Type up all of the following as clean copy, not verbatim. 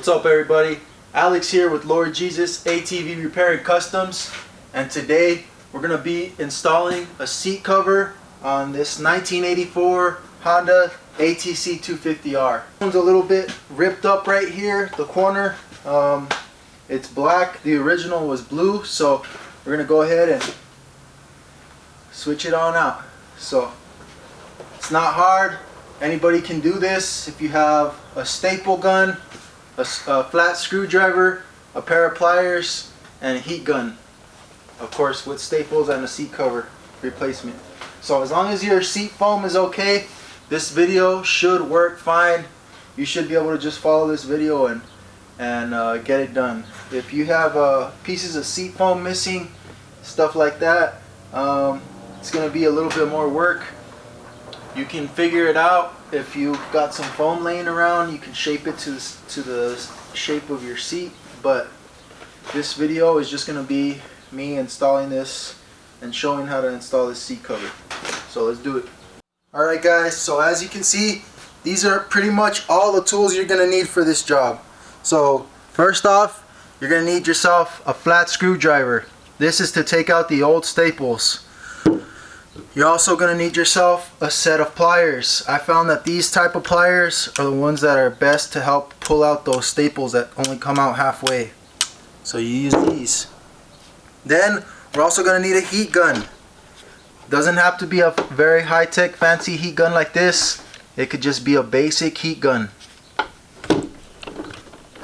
What's up, everybody? Alex here with Lord Jesus ATV Repair and Customs, and today we're going to be installing a seat cover on this 1984 Honda ATC 250R. This one's a little bit ripped up right here, the corner. It's black, the original was blue, so we're going to go ahead and switch it on out. So it's not hard, anybody can do this. If you have a staple gun, a flat screwdriver, a pair of pliers, and a heat gun, of course with staples and a seat cover replacement. So as long as your seat foam is okay, this video should work fine. You should be able to just follow this video and get it done. If you have pieces of seat foam missing, stuff like that, it's going to be a little bit more work. You can figure it out. If you've got some foam laying around, you can shape it to the shape of your seat. But this video is just going to be me installing this and showing how to install this seat cover. So let's do it. Alright guys, so as you can see, these are pretty much all the tools you're going to need for this job. So first off, you're going to need yourself a flat screwdriver. This is to take out the old staples. You're also going to need yourself a set of pliers. I found that these type of pliers are the ones that are best to help pull out those staples that only come out halfway. So you use these. Then we're also going to need a heat gun. Doesn't have to be a very high-tech fancy heat gun like this. It could just be a basic heat gun.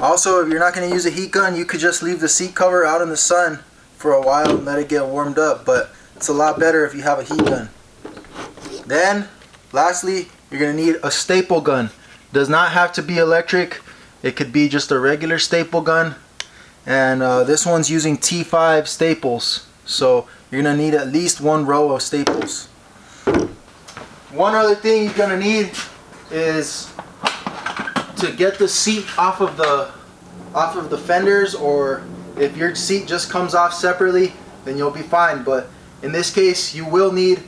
Also, if you're not going to use a heat gun, you could just leave the seat cover out in the sun for a while and let it get warmed up. But it's a lot better if you have a heat gun. Then, lastly, you're going to need a staple gun. Does not have to be electric. It could be just a regular staple gun. And this one's using T5 staples. So you're going to need at least one row of staples. One other thing you're going to need is to get the seat off of the fenders, or if your seat just comes off separately, then you'll be fine. But in this case, you will need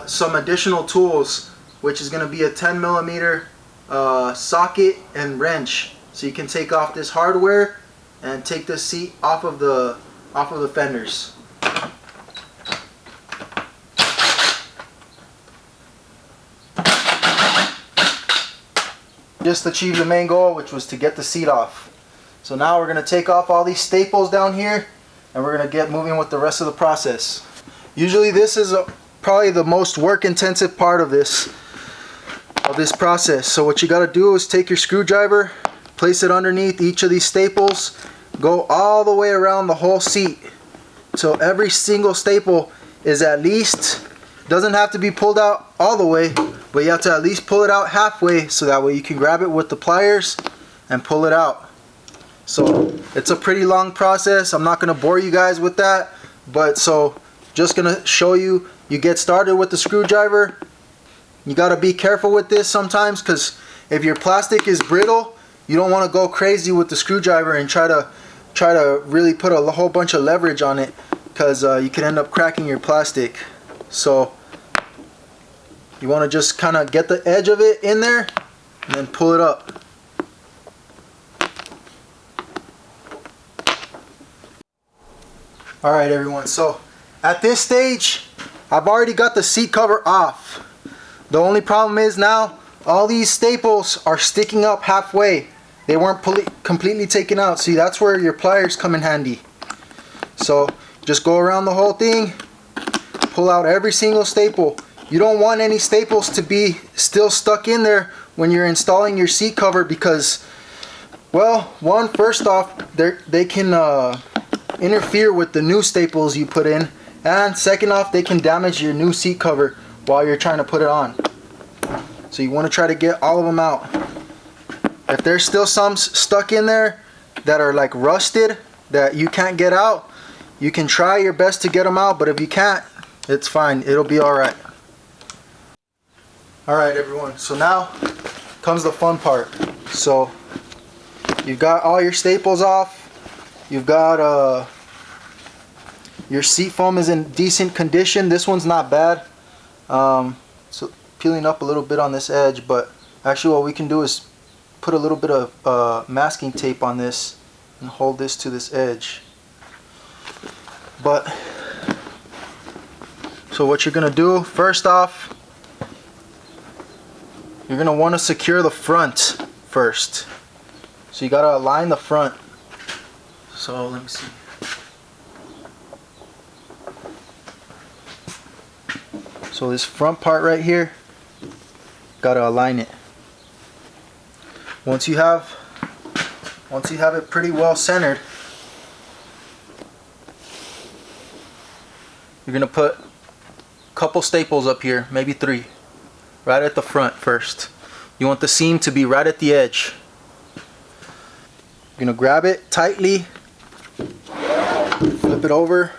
some additional tools, which is going to be a 10mm socket and wrench, so you can take off this hardware and take the seat off of the fenders. Just achieved the main goal, which was to get the seat off. So now we're going to take off all these staples down here, and we're going to get moving with the rest of the process. Usually this is probably the most work-intensive part of this process. So what you got to do is take your screwdriver, place it underneath each of these staples, go all the way around the whole seat. So every single staple is at least, doesn't have to be pulled out all the way, but you have to at least pull it out halfway, so that way you can grab it with the pliers and pull it out. So it's a pretty long process. I'm not going to bore you guys with that, but so just going to show you. You get started with the screwdriver. You got to be careful with this sometimes, because if your plastic is brittle, you don't want to go crazy with the screwdriver and try to really put a whole bunch of leverage on it, because you can end up cracking your plastic. So you want to just kind of get the edge of it in there and then pull it up. Alright everyone, so at this stage I've already got the seat cover off. The only problem is now all these staples are sticking up halfway. They weren't completely taken out. See, that's where your pliers come in handy. So just go around the whole thing, pull out every single staple. You don't want any staples to be still stuck in there when you're installing your seat cover, because, well, first off, they can interfere with the new staples you put in, and second off, they can damage your new seat cover while you're trying to put it on. So you want to try to get all of them out. If there's still some stuck in there that are like rusted that you can't get out, you can try your best to get them out, but if you can't, it's fine, it'll be alright. Alright everyone, so now comes the fun part. So you've got all your staples off, you've got your seat foam is in decent condition. This one's not bad, so peeling up a little bit on this edge, but actually what we can do is put a little bit of masking tape on this and hold this to this edge. But so what you're gonna do, first off, you're gonna want to secure the front first. So you gotta align the front. So let me see. So this front part right here, gotta align it. Once you have it pretty well centered, you're gonna put a couple staples up here, maybe 3, right at the front first. You want the seam to be right at the edge. You're gonna grab it tightly, flip it over.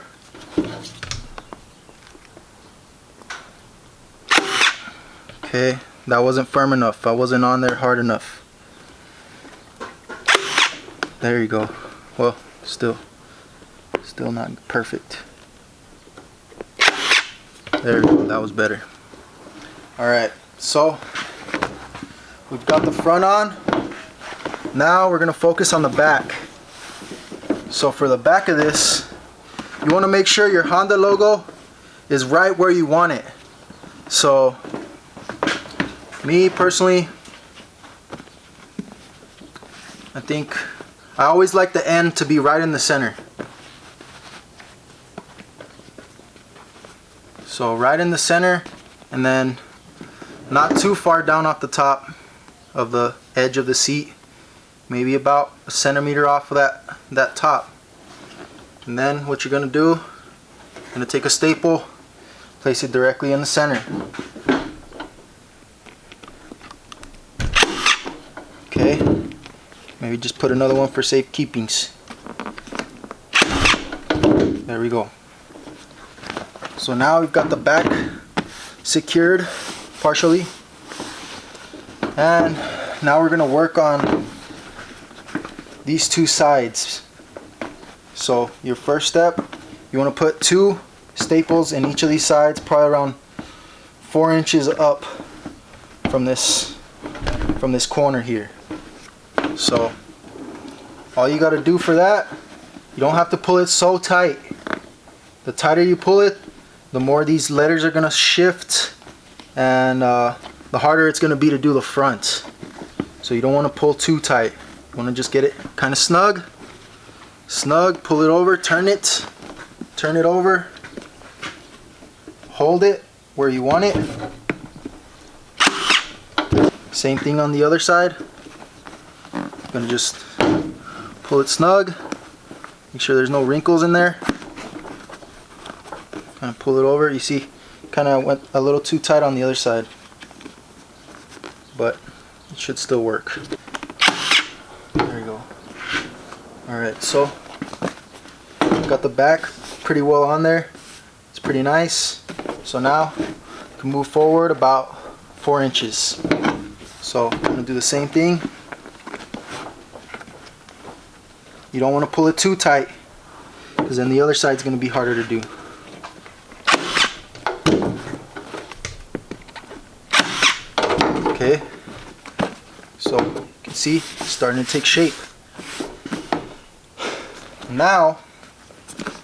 Okay, that wasn't firm enough. I wasn't on there hard enough. There you go. Well, still not perfect. There we go. That was better. Alright, so we've got the front on. Now we're going to focus on the back. So for the back of this, you want to make sure your Honda logo is right where you want it. So me personally, I always like the end to be right in the center. So right in the center, and then not too far down off the top of the edge of the seat. Maybe about a centimeter off of that top. And then what you're gonna do, you're gonna take a staple, place it directly in the center. Okay, maybe just put another one for safekeepings. There we go. So now we've got the back secured partially, and now we're gonna work on these 2 sides. So your first step, you want to put 2 staples in each of these sides, probably around 4 inches up from this corner here. So all you got to do for that, you don't have to pull it so tight. The tighter you pull it, the more these letters are gonna shift, and the harder it's gonna be to do the front. So you don't want to pull too tight. You want to just get it kind of snug, pull it over, turn it over, hold it where you want it. Same thing on the other side. I'm gonna just pull it snug, make sure there's no wrinkles in there. Kind of pull it over. You see, kind of went a little too tight on the other side, but it should still work. There you go. Alright, so got the back pretty well on there. It's pretty nice. So now you can move forward about 4 inches. So I'm going to do the same thing. You don't want to pull it too tight, because then the other side is going to be harder to do. Okay, so you can see it's starting to take shape. Now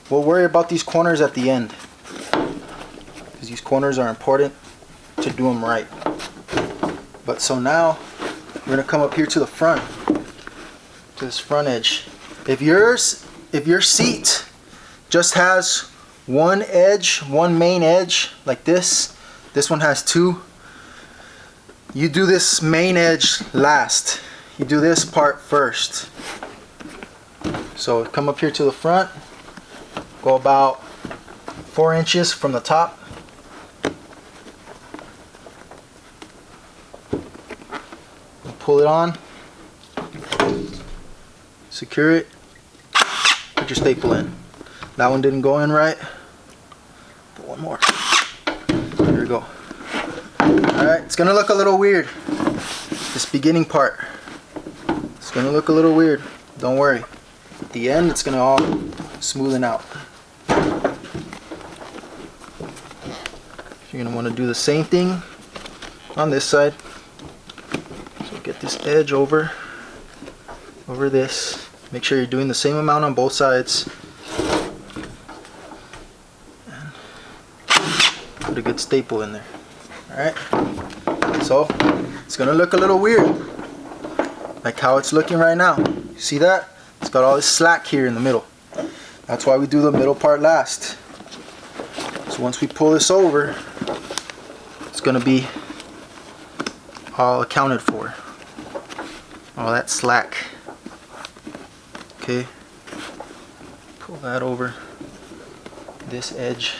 we'll worry about these corners at the end, because these corners are important to do them right. But so now we're going to come up here to the front, to this front edge. If your seat just has one edge, one main edge like this one has 2. You do this main edge last. You do this part first. So come up here to the front, go about 4 inches from the top. Pull it on, secure it, put your staple in. That one didn't go in right. Put one more. There we go. Alright, it's gonna look a little weird, this beginning part. It's gonna look a little weird. Don't worry. At the end, it's gonna all smoothen out. You're gonna want to do the same thing on this side. So get this edge over this. Make sure you're doing the same amount on both sides. And put a good staple in there. Alright, so it's gonna look a little weird, like how it's looking right now. You see that? It's got all this slack here in the middle. That's why we do the middle part last. So once we pull this over, it's gonna be all accounted for. All that slack. Okay, pull that over, this edge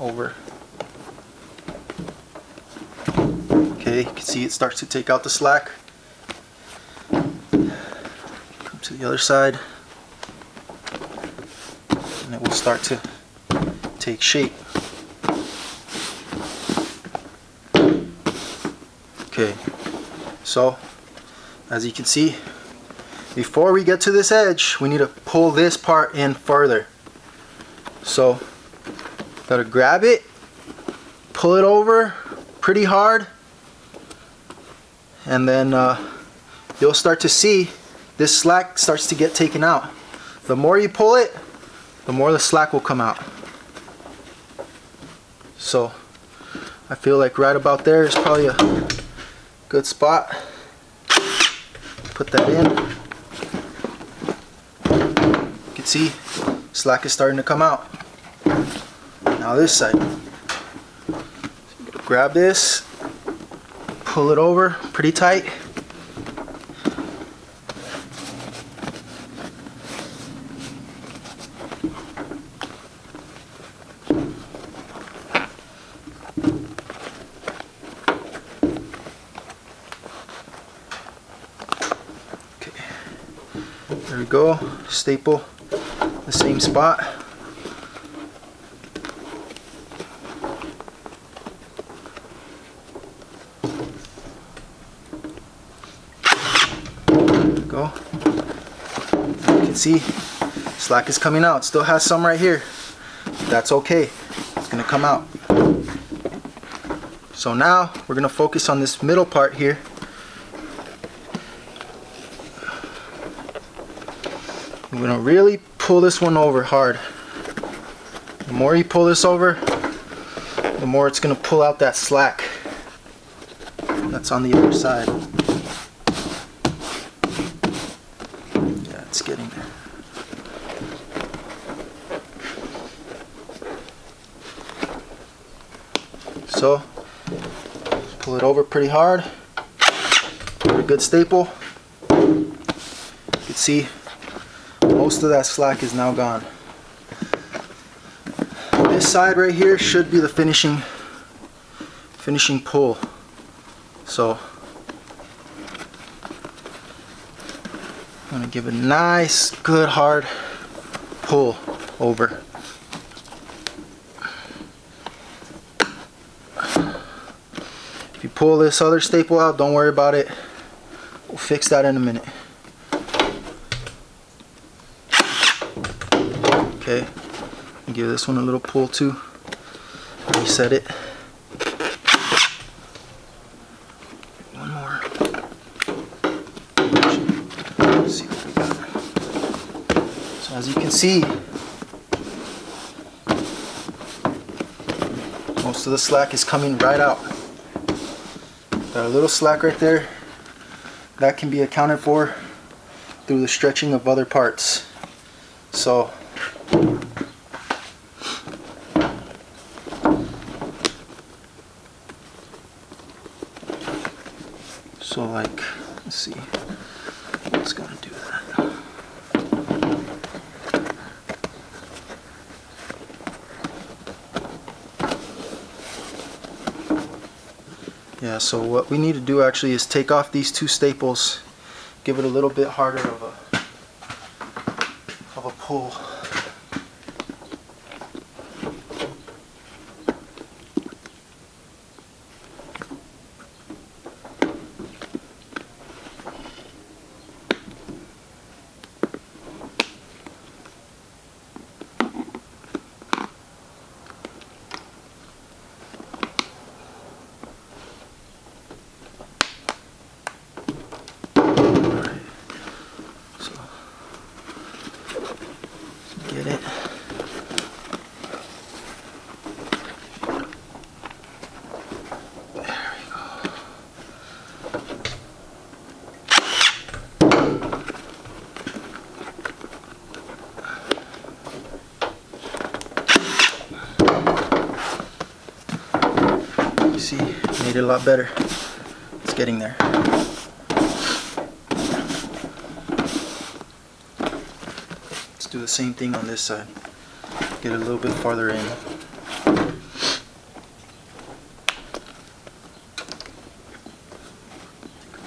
over. Okay, you can see it starts to take out the slack. Come to the other side, and it will start to take shape. Okay, so as you can see, before we get to this edge, we need to pull this part in further. So, gotta grab it, pull it over pretty hard, and then you'll start to see this slack starts to get taken out. The more you pull it, the more the slack will come out. So, I feel like right about there is probably a good spot. Put that in. You can see slack is starting to come out. Now this side. Grab this, pull it over pretty tight. There we go, staple the same spot. There we go. You can see slack is coming out. It still has some right here. That's okay. It's gonna come out. So now we're gonna focus on this middle part here. I'm gonna really pull this one over hard. The more you pull this over, the more it's gonna pull out that slack that's on the other side. Yeah, it's getting there. So, pull it over pretty hard. Put a good staple. You can see most of that slack is now gone. This side right here should be the finishing pull. So I'm gonna give a nice, good, hard pull over. If you pull this other staple out, don't worry about it. We'll fix that in a minute. Okay, give this one a little pull too. Reset it. One more. Let's see what we got. So as you can see, most of the slack is coming right out. Got a little slack right there. That can be accounted for through the stretching of other parts. So like, let's see, it's gonna do that. Yeah, so what we need to do actually is take off these two staples, give it a little bit harder of a pull. get it. See, made it a lot better. It's getting there. Let's do the same thing on this side. Get it a little bit farther in.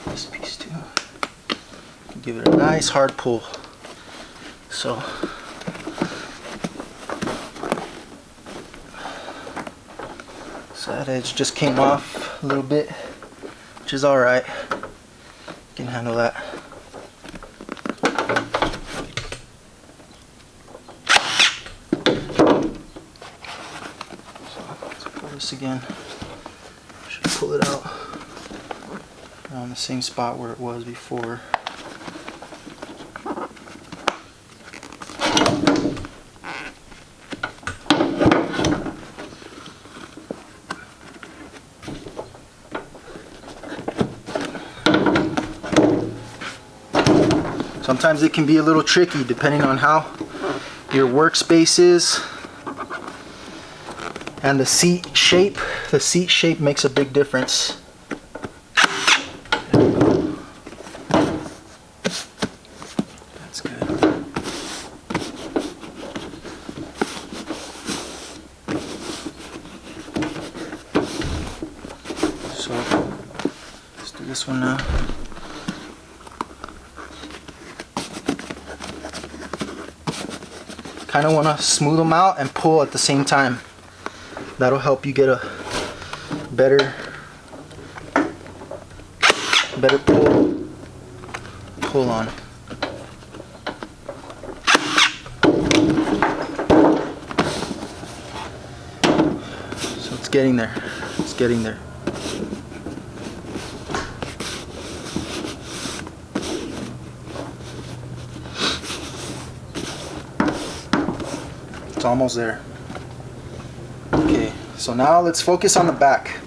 This piece too. Give it a nice hard pull. So that edge just came off a little bit, which is alright. Can handle that. So let's pull this again. Should pull it out around the same spot where it was before. Sometimes it can be a little tricky depending on how your workspace is and the seat shape. The seat shape makes a big difference. That's good. So let's do this one now. Kind of want to smooth them out and pull at the same time. That'll help you get a better pull on. So it's getting there. It's getting there. It's almost there. Okay, so now let's focus on the back.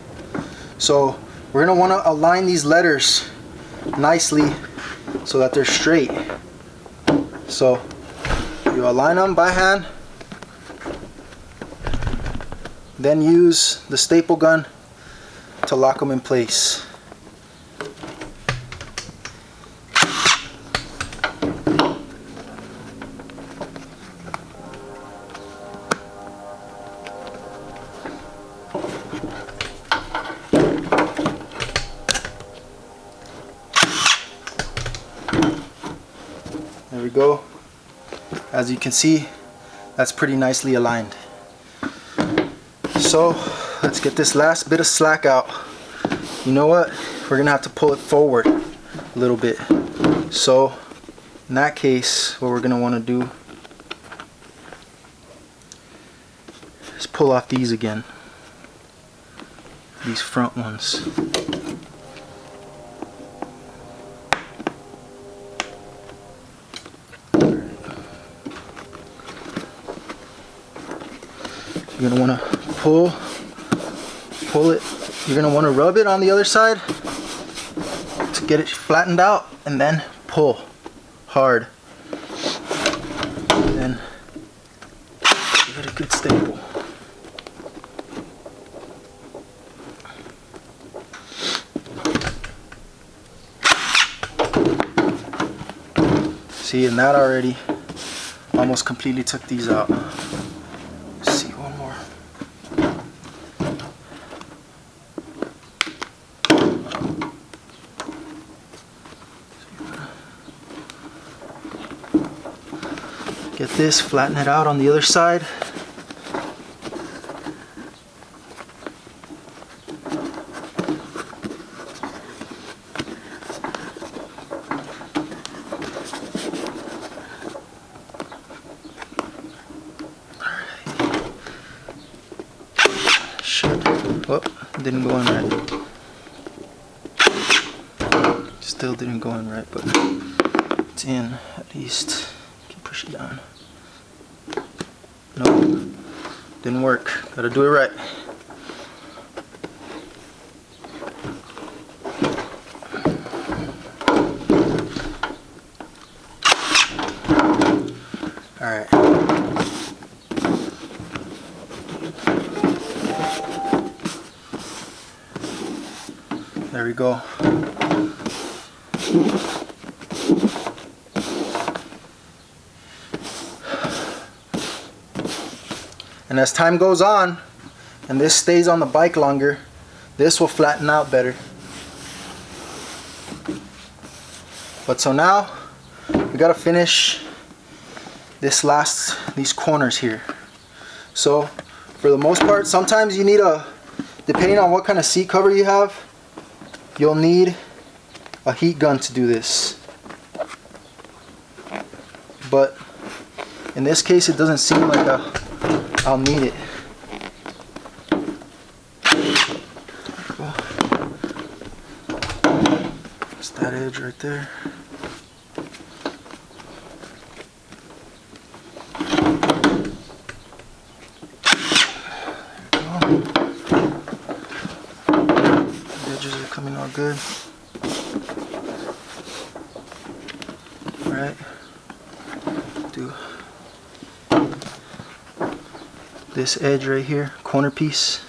So we're gonna want to align these letters nicely so that they're straight. So you align them by hand, then use the staple gun to lock them in place. There we go. As you can see, that's pretty nicely aligned. So let's get this last bit of slack out. You know what? We're gonna have to pull it forward a little bit. So in that case, what we're gonna want to do is pull off these again. These front ones. You're gonna want to pull it. You're gonna want to rub it on the other side to get it flattened out, and then pull hard. And then give it a good staple. See, and that already almost completely took these out. Get this, flatten it out on the other side. Should. Oh, didn't go in right. Still didn't go in right, but it's in at least. Push it down. Nope, didn't work. Gotta do it right. Alright. There we go. And as time goes on, and this stays on the bike longer, this will flatten out better. But so now, we gotta finish these corners here. So, for the most part, sometimes you need depending on what kind of seat cover you have, you'll need a heat gun to do this. But in this case, it doesn't seem like I'll need it. It's that edge right there. The edges are coming all good. Alright. Do this edge right here, corner piece.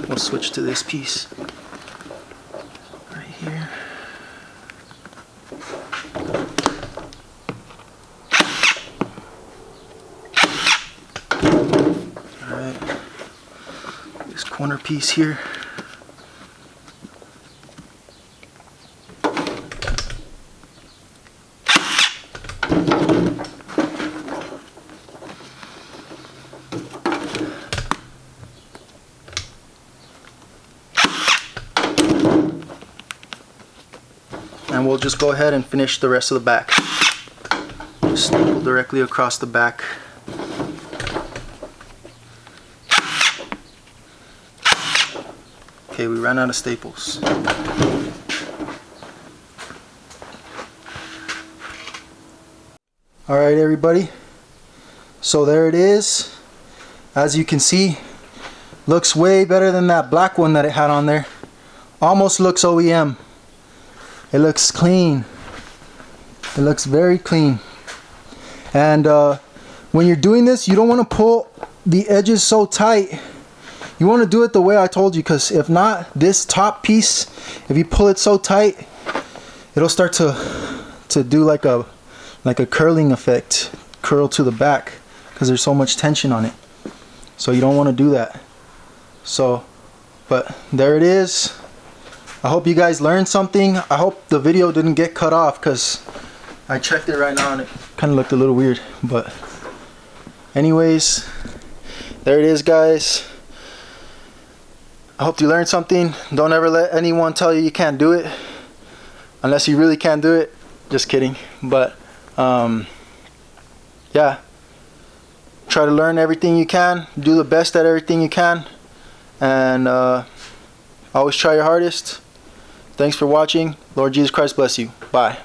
We'll switch to this piece right here. Alright, this corner piece here. And we'll just go ahead and finish the rest of the back. Staple directly across the back. Okay, we ran out of staples. Alright everybody, so there it is. As you can see, looks way better than that black one that it had on there. Almost looks OEM. It looks clean. It looks very clean. And when you're doing this, you don't want to pull the edges so tight. You want to do it the way I told you, because if not, this top piece, if you pull it so tight, it'll start to do like a curling effect, curl to the back, because there's so much tension on it. So you don't want to do that. So, but there it is. I hope you guys learned something. I hope the video didn't get cut off, because I checked it right now and it kind of looked a little weird. But anyways, there it is, guys. I hope you learned something. Don't ever let anyone tell you you can't do it unless you really can't do it. Just kidding. But yeah, try to learn everything you can, do the best at everything you can, and always try your hardest. Thanks for watching. Lord Jesus Christ bless you. Bye.